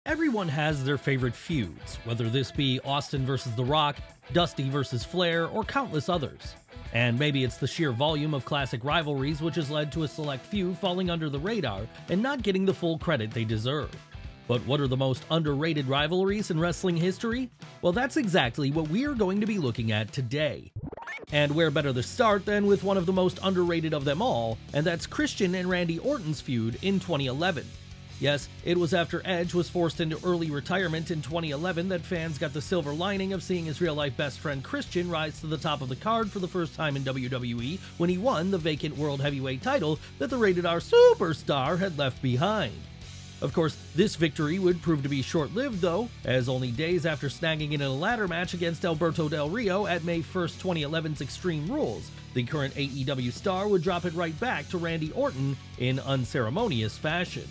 Everyone has their favorite feuds, whether this be Austin versus The Rock, Dusty versus Flair, or countless others. And maybe it's the sheer volume of classic rivalries which has led to a select few falling under the radar and not getting the full credit they deserve. But what are the most underrated rivalries in wrestling history? Well, that's exactly what we are going to be looking at today. And where better to start than with one of the most underrated of them all, and that's Christian and Randy Orton's feud in 2011. Yes, it was after Edge was forced into early retirement in 2011 that fans got the silver lining of seeing his real-life best friend Christian rise to the top of the card for the first time in WWE when he won the vacant World Heavyweight title that the Rated R superstar had left behind. Of course, this victory would prove to be short-lived though, as only days after snagging it in a ladder match against Alberto Del Rio at May 1st, 2011's Extreme Rules, the current AEW star would drop it right back to Randy Orton in unceremonious fashion.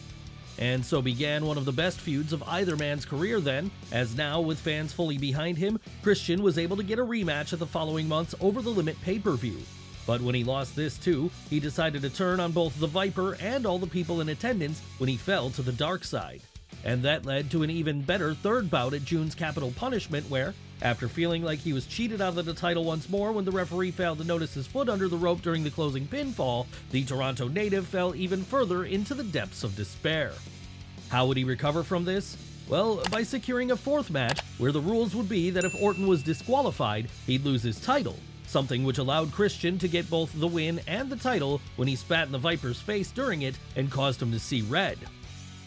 And so began one of the best feuds of either man's career then, as now with fans fully behind him, Christian was able to get a rematch at the following month's Over the Limit pay-per-view. But when he lost this too, he decided to turn on both the Viper and all the people in attendance when he fell to the dark side. And that led to an even better third bout at June's Capital Punishment where, after feeling like he was cheated out of the title once more when the referee failed to notice his foot under the rope during the closing pinfall, the Toronto native fell even further into the depths of despair. How would he recover from this? Well, by securing a fourth match, where the rules would be that if Orton was disqualified, he'd lose his title, something which allowed Christian to get both the win and the title when he spat in the Viper's face during it and caused him to see red.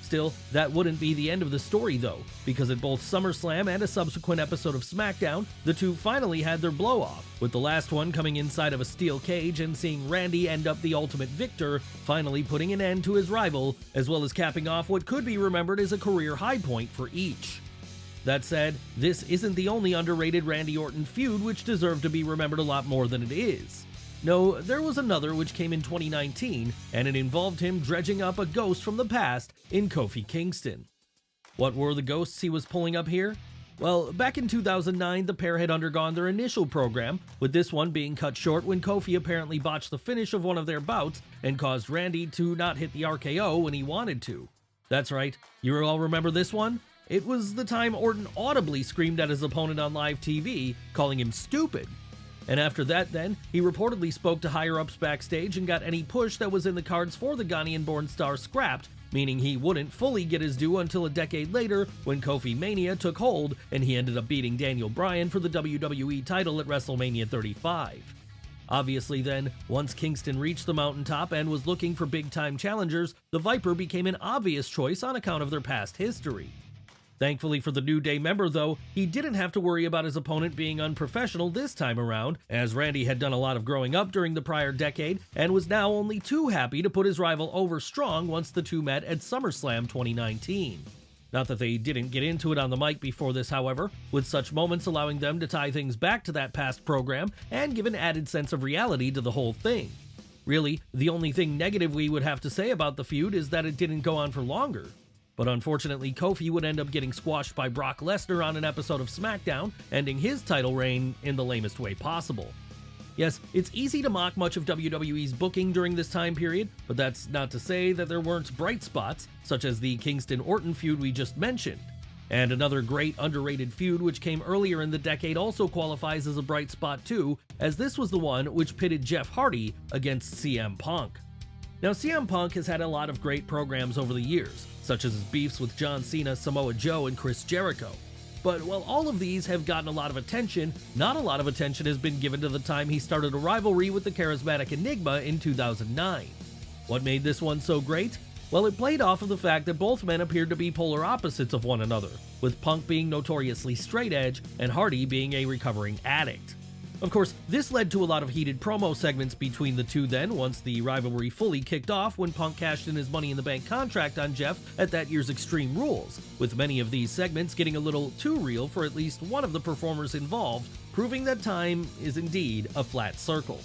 Still, that wouldn't be the end of the story though, because at both SummerSlam and a subsequent episode of SmackDown, the two finally had their blow-off, with the last one coming inside of a steel cage and seeing Randy end up the ultimate victor, finally putting an end to his rival, as well as capping off what could be remembered as a career high point for each. That said, this isn't the only underrated Randy Orton feud which deserved to be remembered a lot more than it is. No, there was another which came in 2019, and it involved him dredging up a ghost from the past in Kofi Kingston. What were the ghosts he was pulling up here? Well, back in 2009, the pair had undergone their initial program, with this one being cut short when Kofi apparently botched the finish of one of their bouts and caused Randy to not hit the RKO when he wanted to. That's right, you all remember this one? It was the time Orton audibly screamed at his opponent on live TV, calling him stupid. And after that then, he reportedly spoke to higher-ups backstage and got any push that was in the cards for the Ghanaian-born star scrapped, meaning he wouldn't fully get his due until a decade later when Kofi Mania took hold and he ended up beating Daniel Bryan for the WWE title at WrestleMania 35. Obviously then, once Kingston reached the mountaintop and was looking for big-time challengers, the Viper became an obvious choice on account of their past history. Thankfully for the New Day member though, he didn't have to worry about his opponent being unprofessional this time around, as Randy had done a lot of growing up during the prior decade and was now only too happy to put his rival over strong once the two met at SummerSlam 2019. Not that they didn't get into it on the mic before this, however, with such moments allowing them to tie things back to that past program and give an added sense of reality to the whole thing. Really, the only thing negative we would have to say about the feud is that it didn't go on for longer. But unfortunately, Kofi would end up getting squashed by Brock Lesnar on an episode of SmackDown, ending his title reign in the lamest way possible. Yes, it's easy to mock much of WWE's booking during this time period, but that's not to say that there weren't bright spots, such as the Kingston-Orton feud we just mentioned. And another great underrated feud which came earlier in the decade also qualifies as a bright spot too, as this was the one which pitted Jeff Hardy against CM Punk. Now, CM Punk has had a lot of great programs over the years, such as his beefs with John Cena, Samoa Joe, and Chris Jericho. But while all of these have gotten a lot of attention, not a lot of attention has been given to the time he started a rivalry with the charismatic Enigma in 2009. What made this one so great? Well, it played off of the fact that both men appeared to be polar opposites of one another, with Punk being notoriously straight edge and Hardy being a recovering addict. Of course, this led to a lot of heated promo segments between the two then, once the rivalry fully kicked off when Punk cashed in his Money in the Bank contract on Jeff at that year's Extreme Rules, with many of these segments getting a little too real for at least one of the performers involved, proving that time is indeed a flat circle.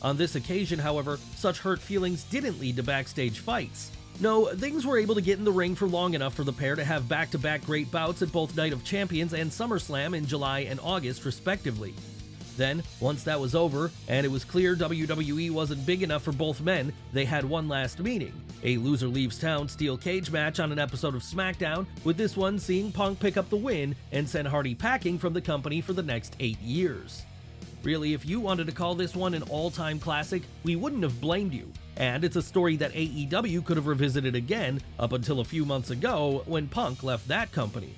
On this occasion, however, such hurt feelings didn't lead to backstage fights. No, things were able to get in the ring for long enough for the pair to have back-to-back great bouts at both Night of Champions and SummerSlam in July and August respectively. Then, once that was over, and it was clear WWE wasn't big enough for both men, they had one last meeting. A loser leaves town steel cage match on an episode of SmackDown, with this one seeing Punk pick up the win and send Hardy packing from the company for the next 8 years. Really, if you wanted to call this one an all-time classic, we wouldn't have blamed you. And it's a story that AEW could have revisited again up until a few months ago when Punk left that company.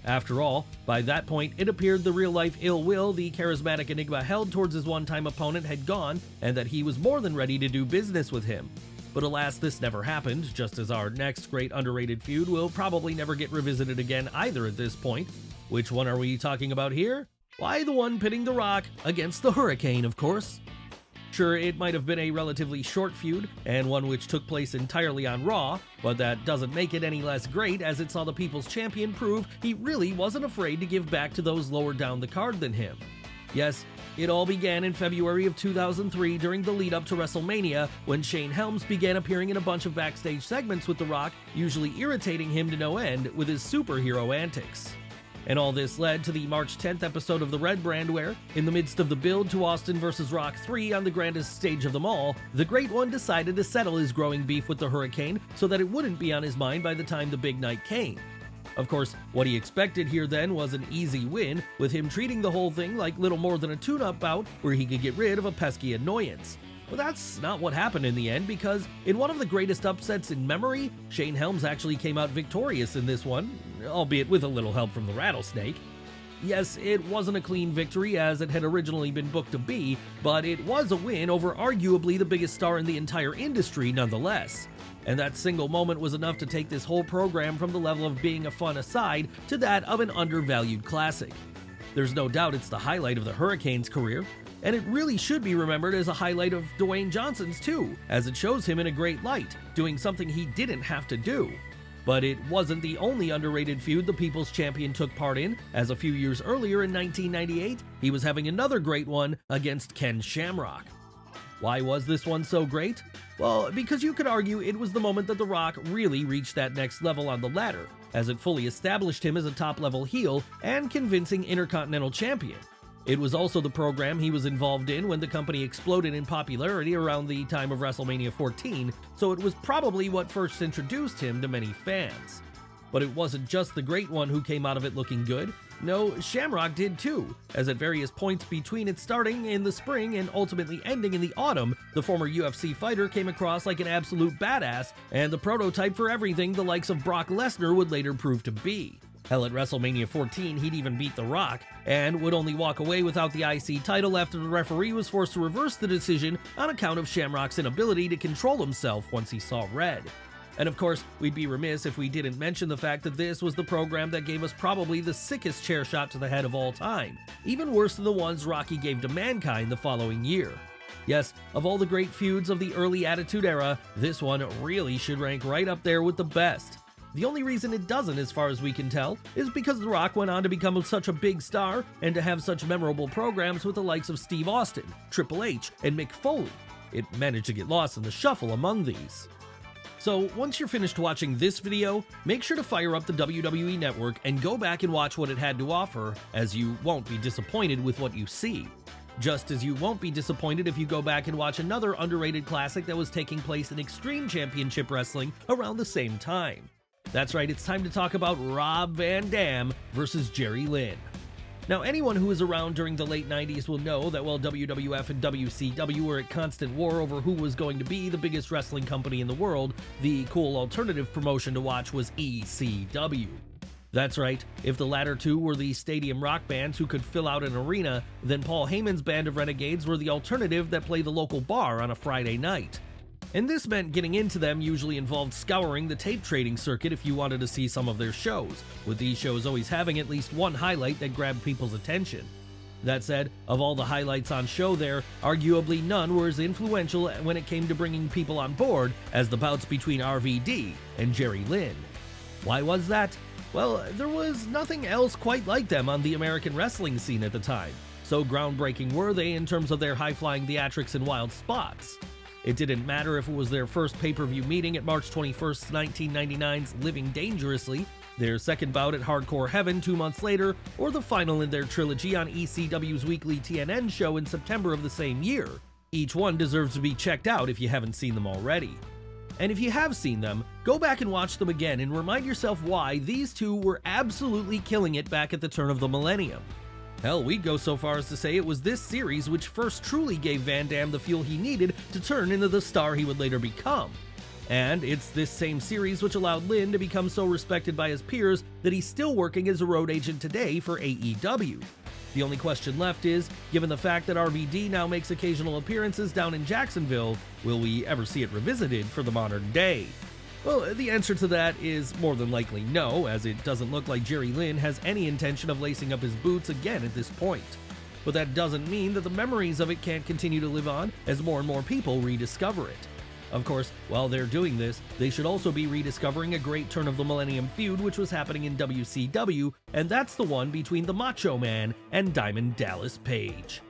After all, by that point, it appeared the real-life ill will the charismatic Enigma held towards his one-time opponent had gone, and that he was more than ready to do business with him. But alas, this never happened, just as our next great underrated feud will probably never get revisited again either at this point. Which one are we talking about here? Why, the one pitting The Rock against the Hurricane, of course. Sure, it might have been a relatively short feud, and one which took place entirely on Raw, but that doesn't make it any less great, as it saw the People's Champion prove he really wasn't afraid to give back to those lower down the card than him. Yes, it all began in February of 2003 during the lead-up to WrestleMania, when Shane Helms began appearing in a bunch of backstage segments with The Rock, usually irritating him to no end with his superhero antics. And all this led to the March 10th episode of the Red Brand where, in the midst of the build to Austin vs. Rock 3 on the grandest stage of them all, the Great One decided to settle his growing beef with the Hurricane so that it wouldn't be on his mind by the time the big night came. Of course, what he expected here then was an easy win, with him treating the whole thing like little more than a tune-up bout where he could get rid of a pesky annoyance. But that's not what happened in the end, because in one of the greatest upsets in memory, Shane Helms actually came out victorious in this one, albeit with a little help from the Rattlesnake. Yes, it wasn't a clean victory as it had originally been booked to be, but it was a win over arguably the biggest star in the entire industry nonetheless. And that single moment was enough to take this whole program from the level of being a fun aside to that of an undervalued classic. There's no doubt it's the highlight of the Hurricane's career, and it really should be remembered as a highlight of Dwayne Johnson's too, as it shows him in a great light, doing something he didn't have to do. But it wasn't the only underrated feud the People's Champion took part in, as a few years earlier in 1998, he was having another great one against Ken Shamrock. Why was this one so great? Well, because you could argue it was the moment that The Rock really reached that next level on the ladder, as it fully established him as a top-level heel and convincing Intercontinental Champion. It was also the program he was involved in when the company exploded in popularity around the time of WrestleMania 14, so it was probably what first introduced him to many fans. But it wasn't just the Great One who came out of it looking good. No, Shamrock did too, as at various points between it starting in the spring and ultimately ending in the autumn, the former UFC fighter came across like an absolute badass and the prototype for everything the likes of Brock Lesnar would later prove to be. Hell, at WrestleMania 14, he'd even beat The Rock, and would only walk away without the IC title after the referee was forced to reverse the decision on account of Shamrock's inability to control himself once he saw red. And of course, we'd be remiss if we didn't mention the fact that this was the program that gave us probably the sickest chair shot to the head of all time, even worse than the ones Rocky gave to Mankind the following year. Yes, of all the great feuds of the early Attitude Era, this one really should rank right up there with the best. The only reason it doesn't, as far as we can tell, is because The Rock went on to become such a big star and to have such memorable programs with the likes of Steve Austin, Triple H, and Mick Foley. It managed to get lost in the shuffle among these. So, once you're finished watching this video, make sure to fire up the WWE Network and go back and watch what it had to offer, as you won't be disappointed with what you see. Just as you won't be disappointed if you go back and watch another underrated classic that was taking place in Extreme Championship Wrestling around the same time. That's right, it's time to talk about Rob Van Dam versus Jerry Lynn. Now, anyone who was around during the late 90s will know that while WWF and WCW were at constant war over who was going to be the biggest wrestling company in the world, the cool alternative promotion to watch was ECW. That's right, if the latter two were the stadium rock bands who could fill out an arena, then Paul Heyman's band of Renegades were the alternative that played the local bar on a Friday night. And this meant getting into them usually involved scouring the tape trading circuit if you wanted to see some of their shows, with these shows always having at least one highlight that grabbed people's attention. That said, of all the highlights on show there, arguably none were as influential when it came to bringing people on board as the bouts between RVD and Jerry Lynn. Why was that? Well, there was nothing else quite like them on the American wrestling scene at the time, so groundbreaking were they in terms of their high-flying theatrics and wild spots. It didn't matter if it was their first pay-per-view meeting at March 21st, 1999's Living Dangerously, their second bout at Hardcore Heaven 2 months later, or the final in their trilogy on ECW's weekly TNN show in September of the same year. Each one deserves to be checked out if you haven't seen them already. And if you have seen them, go back and watch them again and remind yourself why these two were absolutely killing it back at the turn of the millennium. Hell, we'd go so far as to say it was this series which first truly gave Van Dam the fuel he needed to turn into the star he would later become. And it's this same series which allowed Lynn to become so respected by his peers that he's still working as a road agent today for AEW. The only question left is, given the fact that RVD now makes occasional appearances down in Jacksonville, will we ever see it revisited for the modern day? Well, the answer to that is more than likely no, as it doesn't look like Jerry Lynn has any intention of lacing up his boots again at this point. But that doesn't mean that the memories of it can't continue to live on as more and more people rediscover it. Of course, while they're doing this, they should also be rediscovering a great turn of the millennium feud which was happening in WCW, and that's the one between the Macho Man and Diamond Dallas Page.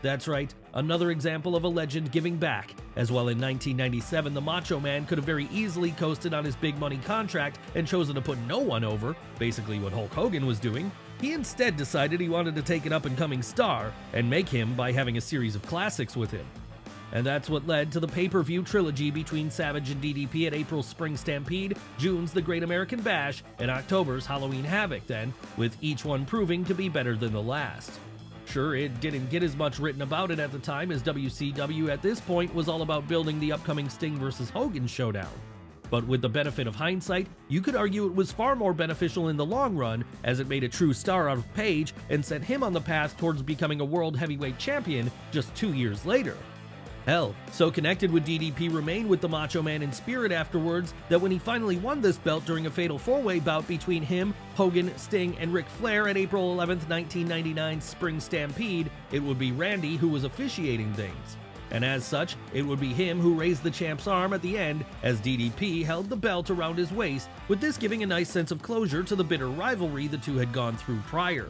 That's right, another example of a legend giving back, as well in 1997 the Macho Man could have very easily coasted on his big money contract and chosen to put no one over, basically what Hulk Hogan was doing. He instead decided he wanted to take an up-and-coming star and make him by having a series of classics with him. And that's what led to the pay-per-view trilogy between Savage and DDP at April's Spring Stampede, June's The Great American Bash, and October's Halloween Havoc then, with each one proving to be better than the last. Sure, it didn't get as much written about it at the time, as WCW at this point was all about building the upcoming Sting vs. Hogan showdown. But with the benefit of hindsight, you could argue it was far more beneficial in the long run, as it made a true star out of Page and set him on the path towards becoming a world heavyweight champion just 2 years later. Hell, so connected would DDP remain with the Macho Man in spirit afterwards that when he finally won this belt during a fatal four-way bout between him, Hogan, Sting, and Ric Flair at April 11th, 1999's Spring Stampede, it would be Randy who was officiating things. And as such, it would be him who raised the champ's arm at the end as DDP held the belt around his waist, with this giving a nice sense of closure to the bitter rivalry the two had gone through prior.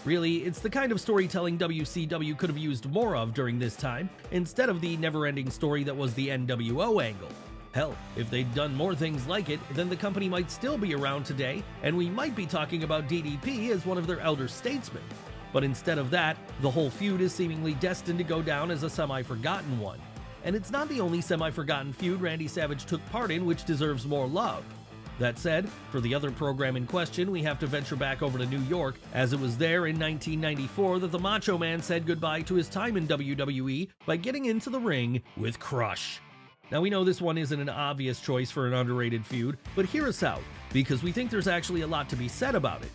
Really, it's the kind of storytelling WCW could have used more of during this time, instead of the never-ending story that was the NWO angle. Hell, if they'd done more things like it, then the company might still be around today, and we might be talking about DDP as one of their elder statesmen. But instead of that, the whole feud is seemingly destined to go down as a semi-forgotten one. And it's not the only semi-forgotten feud Randy Savage took part in which deserves more love. That said, for the other program in question, we have to venture back over to New York, as it was there in 1994 that the Macho Man said goodbye to his time in WWE by getting into the ring with Crush. Now we know this one isn't an obvious choice for an underrated feud, but hear us out, because we think there's actually a lot to be said about it.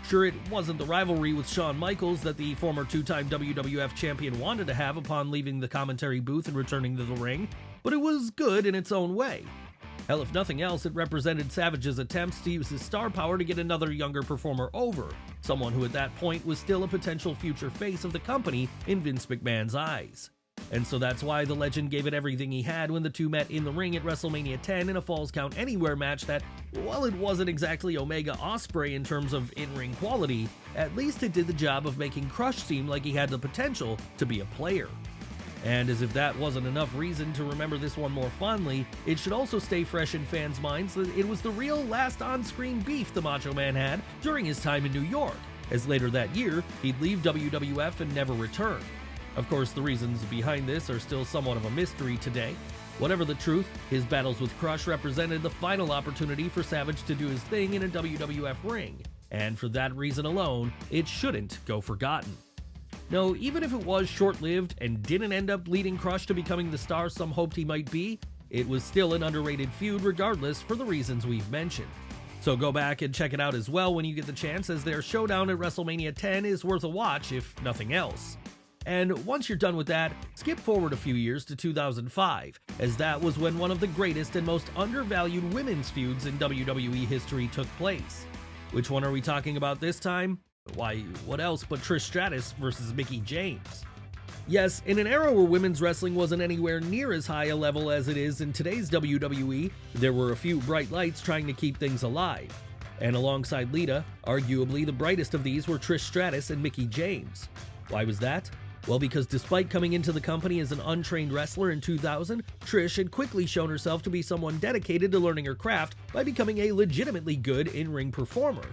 Sure, it wasn't the rivalry with Shawn Michaels that the former two-time WWF champion wanted to have upon leaving the commentary booth and returning to the ring, but it was good in its own way. Hell, if nothing else, it represented Savage's attempts to use his star power to get another younger performer over, someone who at that point was still a potential future face of the company in Vince McMahon's eyes. And so that's why the legend gave it everything he had when the two met in the ring at WrestleMania 10 in a Falls Count Anywhere match that, while it wasn't exactly Omega Ospreay in terms of in-ring quality, at least it did the job of making Crush seem like he had the potential to be a player. And as if that wasn't enough reason to remember this one more fondly, it should also stay fresh in fans' minds that it was the real last on-screen beef the Macho Man had during his time in New York, as later that year, he'd leave WWF and never return. Of course, the reasons behind this are still somewhat of a mystery today. Whatever the truth, his battles with Crush represented the final opportunity for Savage to do his thing in a WWF ring, and for that reason alone, it shouldn't go forgotten. No, even if it was short-lived and didn't end up leading Crush to becoming the star some hoped he might be, it was still an underrated feud regardless for the reasons we've mentioned. So go back and check it out as well when you get the chance, as their showdown at WrestleMania 10 is worth a watch if nothing else. And once you're done with that, skip forward a few years to 2005, as that was when one of the greatest and most undervalued women's feuds in WWE history took place. Which one are we talking about this time? Why, what else but Trish Stratus versus Mickie James? Yes, in an era where women's wrestling wasn't anywhere near as high a level as it is in today's WWE, there were a few bright lights trying to keep things alive. And alongside Lita, arguably the brightest of these were Trish Stratus and Mickie James. Why was that? Well, because despite coming into the company as an untrained wrestler in 2000, Trish had quickly shown herself to be someone dedicated to learning her craft by becoming a legitimately good in-ring performer.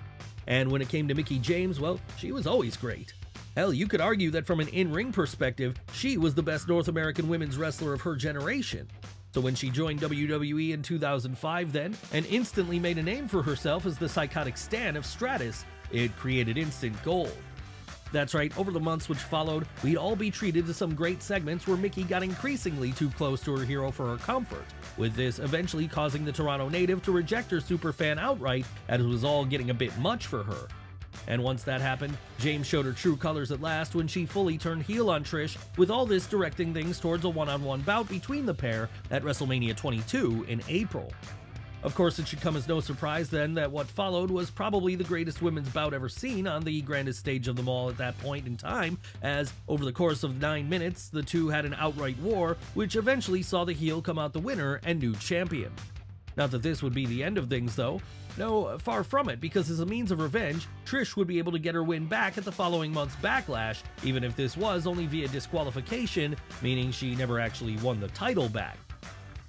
And when it came to Mickie James, well, she was always great. Hell, you could argue that from an in-ring perspective, she was the best North American women's wrestler of her generation. So when she joined WWE in 2005 then, and instantly made a name for herself as the psychotic stan of Stratus, it created instant gold. That's right, over the months which followed, we'd all be treated to some great segments where Mickie got increasingly too close to her hero for her comfort, with this eventually causing the Toronto native to reject her superfan outright as it was all getting a bit much for her. And once that happened, James showed her true colors at last when she fully turned heel on Trish, with all this directing things towards a one-on-one bout between the pair at WrestleMania 22 in April. Of course, it should come as no surprise then that what followed was probably the greatest women's bout ever seen on the grandest stage of them all at that point in time, as over the course of 9 minutes, the two had an outright war, which eventually saw the heel come out the winner and new champion. Not that this would be the end of things though. No, far from it, because as a means of revenge, Trish would be able to get her win back at the following month's Backlash, even if this was only via disqualification, meaning she never actually won the title back.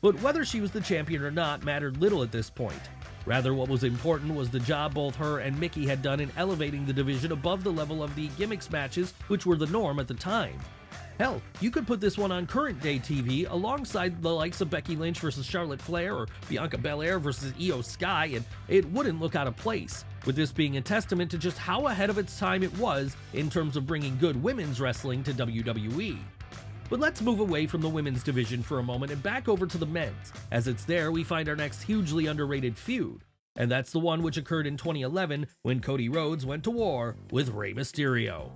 But whether she was the champion or not mattered little at this point. Rather, what was important was the job both her and Mickie had done in elevating the division above the level of the gimmicks matches, which were the norm at the time. Hell, you could put this one on current-day TV alongside the likes of Becky Lynch versus Charlotte Flair or Bianca Belair versus Io Sky, and it wouldn't look out of place, with this being a testament to just how ahead of its time it was in terms of bringing good women's wrestling to WWE. But let's move away from the women's division for a moment and back over to the men's, as it's there we find our next hugely underrated feud. And that's the one which occurred in 2011 when Cody Rhodes went to war with Rey Mysterio.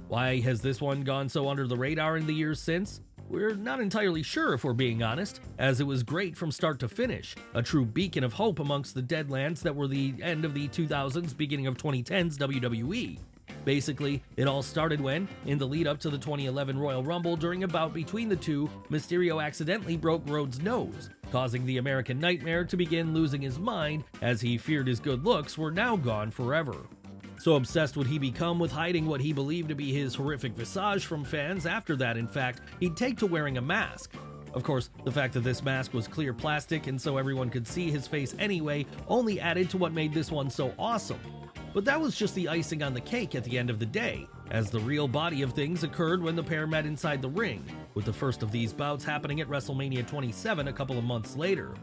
Why has this one gone so under the radar in the years since? We're not entirely sure if we're being honest, as it was great from start to finish, a true beacon of hope amongst the deadlands that were the end of the 2000s, beginning of 2010's WWE. Basically, it all started when, in the lead up to the 2011 Royal Rumble during a bout between the two, Mysterio accidentally broke Rhodes' nose, causing the American Nightmare to begin losing his mind as he feared his good looks were now gone forever. So obsessed would he become with hiding what he believed to be his horrific visage from fans after that, in fact, he'd take to wearing a mask. Of course, the fact that this mask was clear plastic and so everyone could see his face anyway only added to what made this one so awesome. But that was just the icing on the cake at the end of the day, as the real body of things occurred when the pair met inside the ring, with the first of these bouts happening at WrestleMania 27 a couple of months later.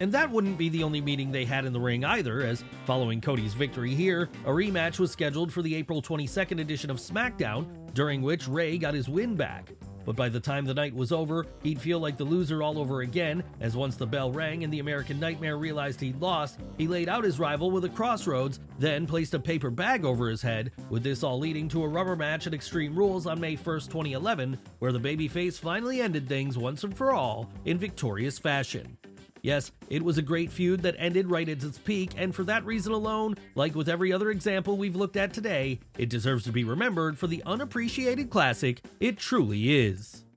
And that wouldn't be the only meeting they had in the ring either, as following Cody's victory here, a rematch was scheduled for the April 22nd edition of SmackDown, during which Rey got his win back. But by the time the night was over, he'd feel like the loser all over again, as once the bell rang and the American Nightmare realized he'd lost, he laid out his rival with a crossroads, then placed a paper bag over his head, with this all leading to a rubber match at Extreme Rules on May 1st, 2011, where the babyface finally ended things once and for all in victorious fashion. Yes, it was a great feud that ended right at its peak, and for that reason alone, like with every other example we've looked at today, it deserves to be remembered for the unappreciated classic it truly is.